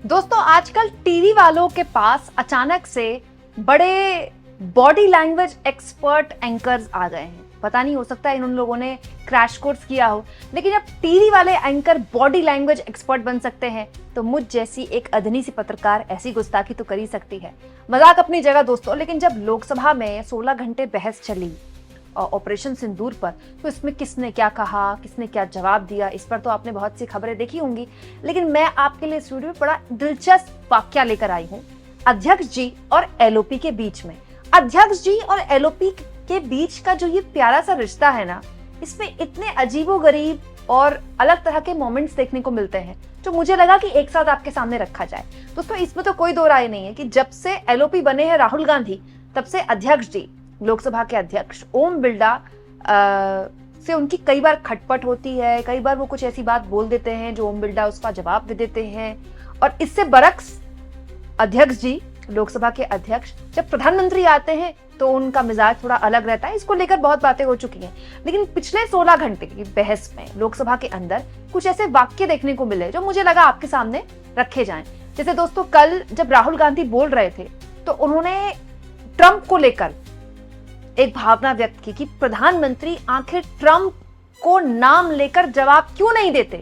दोस्तों आजकल टीवी वालों के पास अचानक से बड़े बॉडी लैंग्वेज एक्सपर्ट एंकर्स आ गए हैं। पता नहीं, हो सकता है इन लोगों ने क्रैश कोर्स किया हो, लेकिन जब टीवी वाले एंकर बॉडी लैंग्वेज एक्सपर्ट बन सकते हैं तो मुझ जैसी एक अधनी सी पत्रकार ऐसी गुस्ताखी तो कर ही सकती है। मजाक अपनी जगह दोस्तों, लेकिन जब लोकसभा में 16 घंटे बहस चली ऑपरेशन सिंदूर पर, तो इसमें किसने क्या कहा, किसने क्या जवाब दिया, इस पर तो आपने बहुत सी खबरें देखी होंगी। लेकिन मैं आपके लिए इस वीडियो में बड़ा दिलचस्प वाकया लेकर आई हूँ अध्यक्ष जी और एलओपी के बीच में। अध्यक्ष जी और एलओपी के बीच का जो ये प्यारा सा रिश्ता है ना, इसमें इतने अजीबोगरीब और अलग तरह के मोमेंट्स देखने को मिलते हैं जो मुझे लगा कि एक साथ आपके सामने रखा जाए। दोस्तों इसमें तो कोई दो राय नहीं है कि जब से एलओपी बने हैं राहुल गांधी, तब से अध्यक्ष जी, लोकसभा के अध्यक्ष ओम बिरला से उनकी कई बार खटपट होती है। कई बार वो कुछ ऐसी बात बोल देते हैं जो ओम बिरला उसका जवाब दे देते हैं। और इससे बरक्स अध्यक्ष जी, लोकसभा के अध्यक्ष, जब प्रधानमंत्री आते हैं तो उनका मिजाज थोड़ा अलग रहता है। इसको लेकर बहुत बातें हो चुकी हैं, लेकिन पिछले 16 घंटे की बहस में लोकसभा के अंदर कुछ ऐसे वाक्य देखने को मिले जो मुझे लगा आपके सामने रखे जाएं। जैसे दोस्तों कल जब राहुल गांधी बोल रहे थे तो उन्होंने ट्रंप को लेकर एक भावना व्यक्त की कि प्रधानमंत्री आखिर ट्रंप को नाम लेकर जवाब क्यों नहीं देते,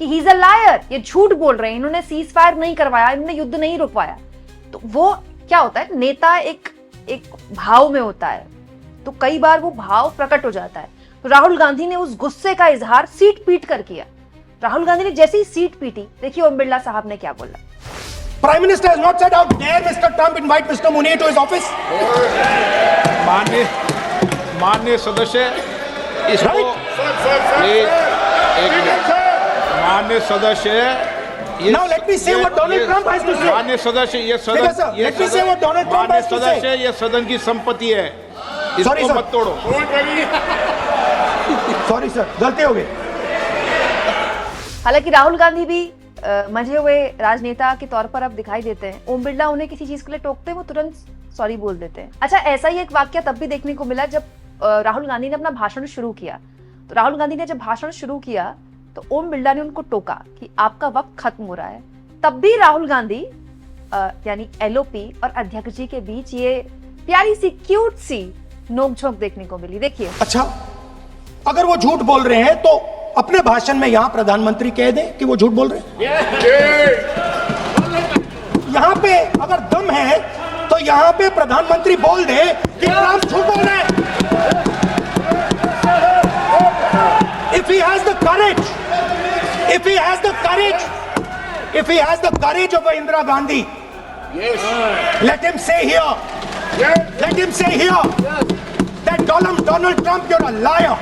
कि ही इज अ लायर, ये झूठ बोल रहे हैं, इन्होंने सीज फायर नहीं करवाया, इन्होंने युद्ध नहीं रुकवाया। तो वो क्या होता है, नेता एक भाव में होता है तो कई बार वो भाव प्रकट हो जाता है। तो राहुल गांधी ने उस गुस्से का इजहार सीट पीट कर किया। राहुल गांधी ने जैसे ही सीट पीटी, देखिए ओम बिरला साहब ने क्या बोला। Prime Minister has not said how dare Mr. Trump invite Mr. Mooney to his office. माननीय सदस्य, इसको माननीय सदस्य, Now let me say what Donald Trump has to say. माननीय सदस्य, ये सदन, Let me say what Donald Trump has to say. सदस्य, ये सदन की संपत्ति है, Sorry, इसको sir. मत तोड़ो। Sorry sir, गलती हो गई। हालांकि राहुल गांधी भी मंझे हुए राजनेता के तौर पर अब दिखाई देते हैं। ओम बिरला उन्हें किसी चीज के लिए टोकते हैं, वो तुरंत सॉरी बोल देते हैं। अच्छा, ऐसा ही एक वाकया तब भी देखने को मिला जब राहुल गांधी ने अपना भाषण शुरू किया। तो राहुल गांधी ने जब भाषण शुरू किया तो ओम बिरला ने उनको टोका कि आपका वक्त खत्म हो रहा है। तब भी राहुल गांधी यानी एलओपी और अध्यक्ष जी के बीच ये प्यारी सी क्यूट सी नोकझोंक देखने को मिली। देखिए। अच्छा, अगर वो झूठ बोल रहे हैं तो अपने भाषण में यहां प्रधानमंत्री कह दें कि वो झूठ बोल रहे हैं। यहां पे अगर दम है तो यहां पे प्रधानमंत्री बोल दे कि ट्रंप झूठ बोल रहे हैं। If he has the courage, if he has the courage, if he has the courage of Indira Gandhi, let him say here, let him say here that Donald Trump, you're a liar.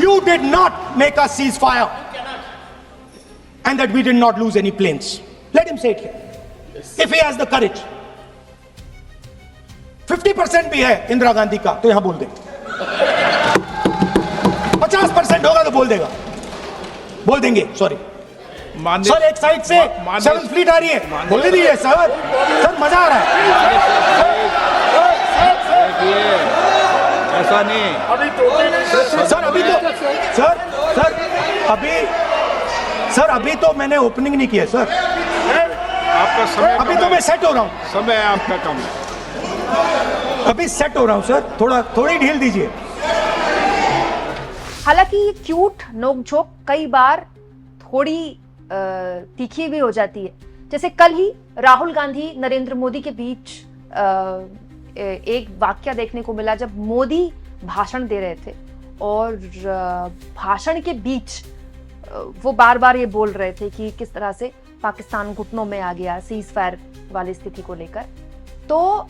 You did not make us cease fire and that we did not lose any planes. Let him say it here. If he has the courage. 50% भी है इंदिरा गांधी का तो यहां बोल दे। 50% होगा तो बोल देगा, बोल देंगे। सॉरी सर, एक साइड से 7th फ्लीट आ रही है, बोल दीजिए सर। सर मजा आ रहा है। ऐसा नहीं सर, अभी तो सर अभी तो मैंने ओपनिंग नहीं किया सर। आपका समय अभी तो मैं सेट हो रहा हूं। समय आपका कम है, अभी सेट हो रहा हूं सर, थोड़ी ढील दीजिए। हालांकि ये क्यूट नोकझोंक कई बार थोड़ी तीखी भी हो जाती है। जैसे कल ही राहुल गांधी नरेंद्र मोदी के बीच एक वाकया देखने को मिला जब मोदी भाषण दे रहे थे और भाषण के बीच वो बार बार ये बोल रहे थे कि किस तरह से पाकिस्तान घुटनों में आ गया सीज फायर वाली स्थिति को लेकर। तो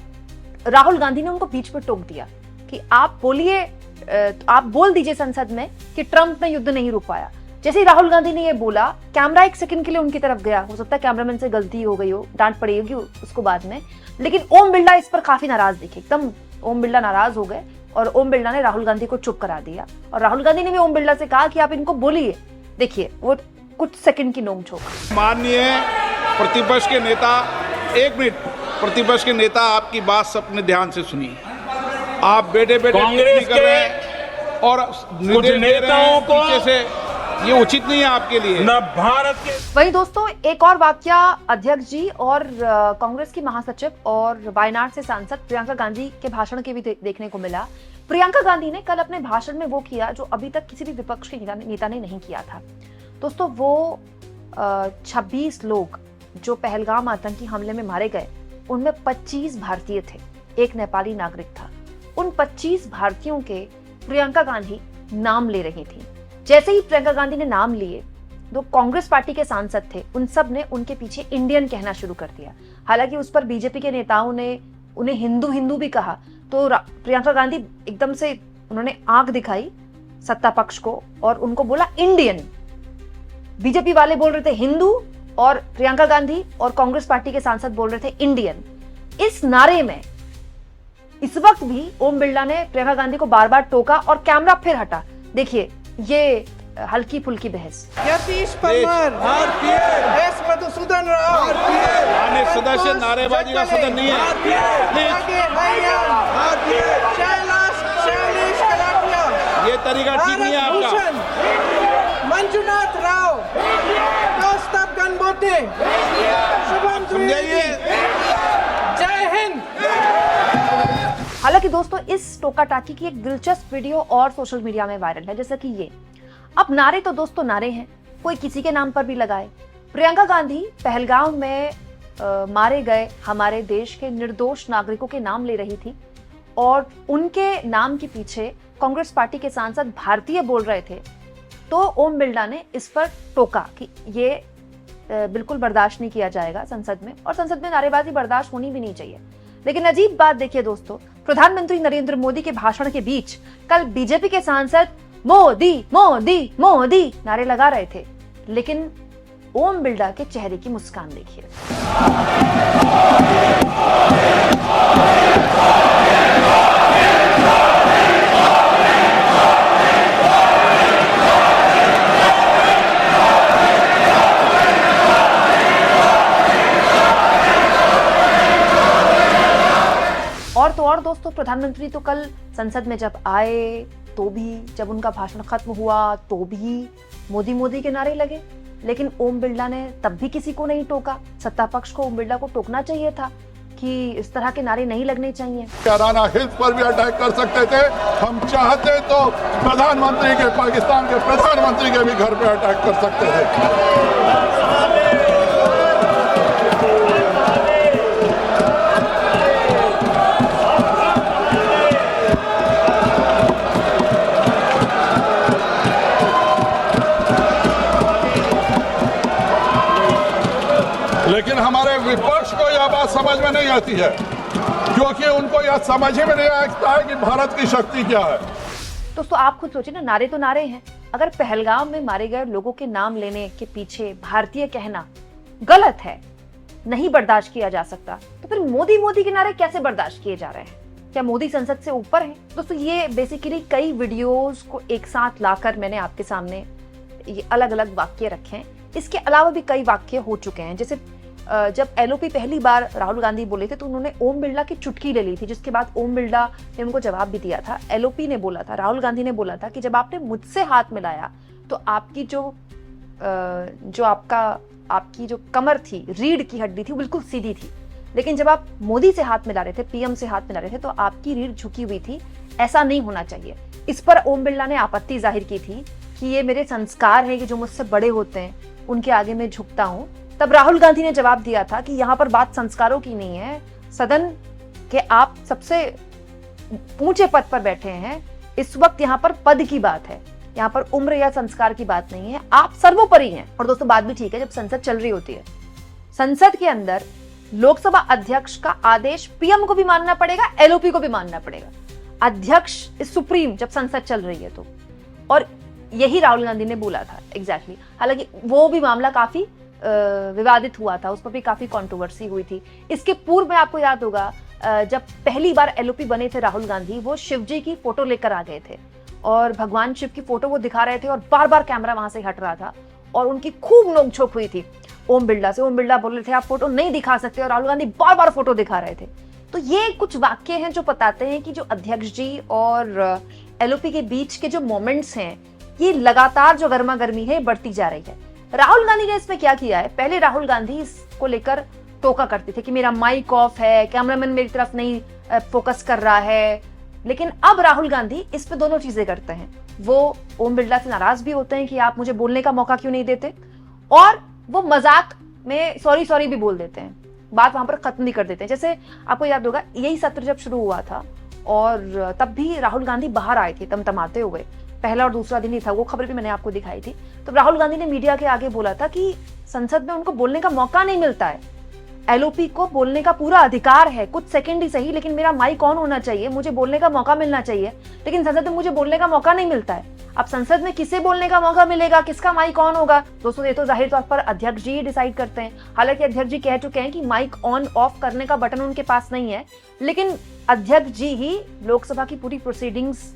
राहुल गांधी ने उनको बीच में टोक दिया कि आप बोलिए, आप बोल दीजिए संसद में कि ट्रंप ने युद्ध नहीं रुक पाया। जैसे ही राहुल गांधी ने ये बोला, कैमरा एक सेकंड के लिए उनकी तरफ गया। हो सकता है कैमरामैन से गलती हो गई हो, डांट पड़ी होगी उसको बाद में, लेकिन ओम बिरला इस पर काफी नाराज दिखे। एकदम ओम बिरला नाराज हो गए और ओम बिरला ने राहुल गांधी को चुप करा दिया। और राहुल गांधी ने भी ओम बिरला से कहा कि आप इनको बोलिए। देखिए वो कुछ सेकंड की नोकझोंक। माननीय प्रतिपक्ष के नेता, एक मिनट, प्रतिपक्ष के नेता आपकी बात अपने ध्यान से सुनिए। आप बेटे टिप्पणी कर रहे हैं और कुछ नेताओं को ये उचित नहीं है आपके लिए। न भारत के वहीं दोस्तों एक और वाकया अध्यक्ष जी और कांग्रेस की महासचिव और वायनाड से सांसद प्रियंका गांधी के भाषण के भी देखने को मिला। प्रियंका गांधी ने कल अपने भाषण में वो किया जो अभी तक किसी भी विपक्ष के नेता ने नहीं किया था। दोस्तों वो 26 लोग जो पहलगाम आतंकी हमले में मारे गए उनमें 25 भारतीय थे, एक नेपाली नागरिक था। उन 25 भारतीयों के प्रियंका गांधी नाम ले रही थी। जैसे ही प्रियंका गांधी ने नाम लिए, जो कांग्रेस पार्टी के सांसद थे उन सब ने उनके पीछे इंडियन कहना शुरू कर दिया। हालांकि उस पर बीजेपी के नेताओं ने उन्हें हिंदू हिंदू भी कहा, तो प्रियंका गांधी एकदम से उन्होंने आंख दिखाई सत्ता पक्ष को और उनको बोला इंडियन। बीजेपी वाले बोल रहे थे हिंदू और प्रियंका गांधी और कांग्रेस पार्टी के सांसद बोल रहे थे इंडियन। इस नारे में इस वक्त भी ओम बिरला ने प्रियंका गांधी को बार बार टोका और कैमरा फिर हटा। देखिए ये हल्की फुल्की बहस। यतीश परमार, एस मधुसूदन राव, सदस्य नारेबाजी का सदन नहीं है। शैलेश कलापिया, ये तरीका ठीक नहीं है आपका। मंजुनाथ राव, कौस्तभ गणबोटे, शुभम द्विवेदी, जय हिंद। हालांकि दोस्तों इस टोका टाकी की एक दिलचस्प वीडियो और सोशल मीडिया में वायरल है, जैसे कि ये। अब नारे तो दोस्तों नारे हैं, कोई किसी के नाम पर भी लगाए। प्रियंका गांधी पहलगाम में मारे गए हमारे देश के निर्दोष नागरिकों के नाम ले रही थी और उनके नाम के पीछे कांग्रेस पार्टी के सांसद भारतीय बोल रहे थे, तो ओम बिरला ने इस पर टोका कि ये बिल्कुल बर्दाश्त नहीं किया जाएगा संसद में, और संसद में नारेबाजी बर्दाश्त होनी भी नहीं चाहिए। लेकिन अजीब बात देखिए दोस्तों, प्रधानमंत्री नरेंद्र मोदी के भाषण के बीच कल बीजेपी के सांसद मोदी मोदी मोदी नारे लगा रहे थे, लेकिन ओम बिरला के चेहरे की मुस्कान देखिए। और तो और दोस्तों, प्रधानमंत्री तो कल संसद में जब आए तो भी, जब उनका भाषण खत्म हुआ तो भी मोदी मोदी के नारे लगे, लेकिन ओम बिरला ने तब भी किसी को नहीं टोका। सत्ता पक्ष को ओम बिरला को टोकना चाहिए था कि इस तरह के नारे नहीं लगने चाहिए। राना हिल्स पर भी अटैक कर सकते थे, हम चाहते तो प्रधानमंत्री के, पाकिस्तान के प्रधानमंत्री के भी घर पे अटैक कर सकते थे। लेकिन हमारे विपक्ष को यह बात समझ में नहीं आती है, क्योंकि उनको यह समझ ही में नहीं आता है कि भारत की शक्ति क्या है। दोस्तों आप खुद सोचिए ना, नारे तो नारे हैं। अगर पहलगाम में मारे गए लोगों के नाम लेने के पीछे भारतीय कहना गलत है, नहीं बर्दाश्त किया जा सकता, तो फिर मोदी मोदी के नारे कैसे बर्दाश्त किए जा रहे हैं? क्या मोदी संसद से ऊपर है? दोस्तों ये बेसिकली कई वीडियोस को एक साथ लाकर मैंने आपके सामने ये अलग अलग वाक्य रखे हैं। इसके अलावा भी कई वाक्य हो चुके हैं, जैसे जब एलओपी पहली बार राहुल गांधी बोले थे तो उन्होंने ओम बिरला की चुटकी ले ली थी, जिसके बाद ओम बिरला ने उनको जवाब भी दिया था। एलओपी ने बोला था, राहुल गांधी ने बोला था कि जब आपने मुझसे हाथ मिलाया तो आपकी आपकी जो कमर थी, रीढ़ की हड्डी थी, बिल्कुल सीधी थी, लेकिन जब आप मोदी से हाथ मिला रहे थे, पीएम से हाथ मिला रहे थे, तो आपकी रीढ़ झुकी हुई थी। ऐसा नहीं होना चाहिए। इस पर ओम बिरला ने आपत्ति जाहिर की थी कि ये मेरे संस्कार है कि जो मुझसे बड़े होते हैं उनके आगे मैं झुकता हूं। तब राहुल गांधी ने जवाब दिया था कि यहाँ पर बात संस्कारों की नहीं है, सदन के आप सबसे ऊंचे पद पर बैठे हैं, इस वक्त यहाँ पर पद की बात है, यहाँ पर उम्र या संस्कार की बात नहीं है, आप सर्वोपरि हैं। और दोस्तों बात भी ठीक है, जब संसद चल रही होती है, संसद के अंदर लोकसभा अध्यक्ष का आदेश पीएम को भी मानना पड़ेगा, एलओपी को भी मानना पड़ेगा। अध्यक्ष इज सुप्रीम जब संसद चल रही है तो, और यही राहुल गांधी ने बोला था एग्जैक्टली। हालांकि वो भी मामला काफी विवादित हुआ था, उस पर भी काफी कंट्रोवर्सी हुई थी। इसके पूर्व में आपको याद होगा जब पहली बार एलओपी बने थे राहुल गांधी, वो शिव जी की फोटो लेकर आ गए थे और भगवान शिव की फोटो वो दिखा रहे थे और बार बार कैमरा वहां से हट रहा था और उनकी खूब नोकझोंक हुई थी ओम बिरला से। ओम बिरला बोल रहे थे आप फोटो नहीं दिखा सकते और राहुल गांधी बार बार फोटो दिखा रहे थे। तो ये कुछ वाक्य हैं जो बताते हैं कि जो अध्यक्ष जी और एलओपी के बीच के जो मोमेंट्स हैं ये लगातार जो गर्मा गर्मी है बढ़ती जा रही है। राहुल गांधी ने इसमें क्या किया है, पहले राहुल गांधी इसको लेकर टोका करते थे कि मेरा माइक ऑफ है, कैमरामैन मेरी तरफ नहीं फोकस कर रहा है, लेकिन अब राहुल गांधी इस पे दोनों चीजें करते हैं। वो ओम बिरला से नाराज भी होते हैं कि आप मुझे बोलने का मौका क्यों नहीं देते, और वो मजाक में सॉरी भी बोल देते हैं, बात वहां पर खत्म नहीं कर देते हैं। जैसे आपको याद होगा यही सत्र जब शुरू हुआ था और तब भी राहुल गांधी बाहर आए थे तमतमाते हुए, पहला और दूसरा दिन ही था, वो खबर भी मैंने आपको दिखाई थी। तो राहुल गांधी ने मीडिया के आगे बोला था कि संसद में उनको बोलने का मौका नहीं मिलता है, एलओपी को बोलने का पूरा अधिकार है, कुछ सेकंड ही सही, लेकिन मेरा माइक ऑन होना चाहिए, मुझे बोलने का मौका मिलना चाहिए, लेकिन संसद में मुझे बोलने का मौका नहीं मिलता है। अब संसद में किसे बोलने का मौका मिलेगा, किसका माइक ऑन होगा, दोस्तों ये तो जाहिर तौर पर अध्यक्ष जी डिसाइड करते हैं। हालांकि अध्यक्ष जी कह चुके हैं कि माइक ऑन ऑफ करने का बटन उनके पास नहीं है, लेकिन अध्यक्ष जी ही लोकसभा की पूरी प्रोसीडिंग्स,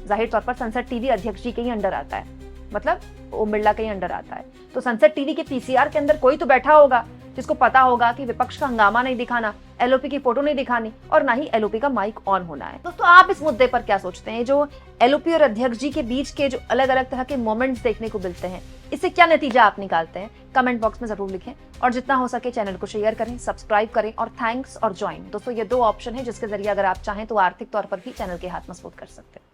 जाहिर तौर पर संसद टीवी अध्यक्ष जी के ही अंडर आता है, मतलब ओम बिरला के ही अंडर आता है। तो संसद टीवी के पीसीआर के अंदर कोई तो बैठा होगा जिसको पता होगा कि विपक्ष का हंगामा नहीं दिखाना, एलओपी की फोटो नहीं दिखानी और ना ही एलओपी का माइक ऑन होना है। दोस्तों आप इस मुद्दे पर क्या सोचते हैं, जो एलओपी और अध्यक्ष जी के बीच के जो अलग अलग तरह के मोमेंट्स देखने को मिलते हैं, इससे क्या नतीजा आप निकालते हैं, कमेंट बॉक्स में जरूर लिखें और जितना हो सके चैनल को शेयर करें, सब्सक्राइब करें और थैंक्स और ज्वाइन। दोस्तों ये 2 ऑप्शन है जिसके जरिए अगर आप चाहें तो आर्थिक तौर पर भी चैनल के हाथ मजबूत कर सकते हैं।